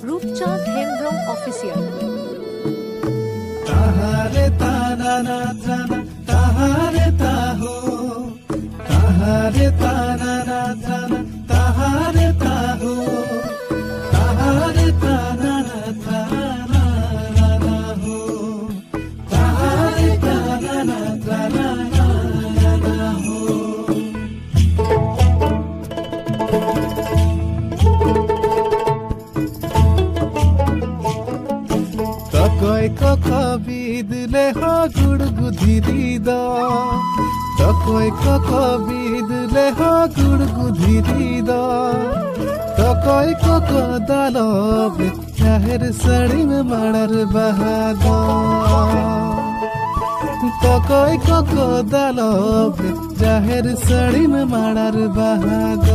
রূপচাঁদ Hembram official. তাহারে তানা না জানা তাহারে তাহো, তাহারে তানা না জানা তাহারে তাহো, তাহারে তানা না জানা না হো, তাহারে তানা না জানা না হো। তকয় কক বিদলে হ গুড়গুধিরি দ, তকয় কক বিদলে হ গুড়গুধিরি দ, তকয় কক দালব চাহের সড়িম মাড়ার বাহাদ, তকয় কক দালব চাহের সড়িম মাড়ার বাহাদ।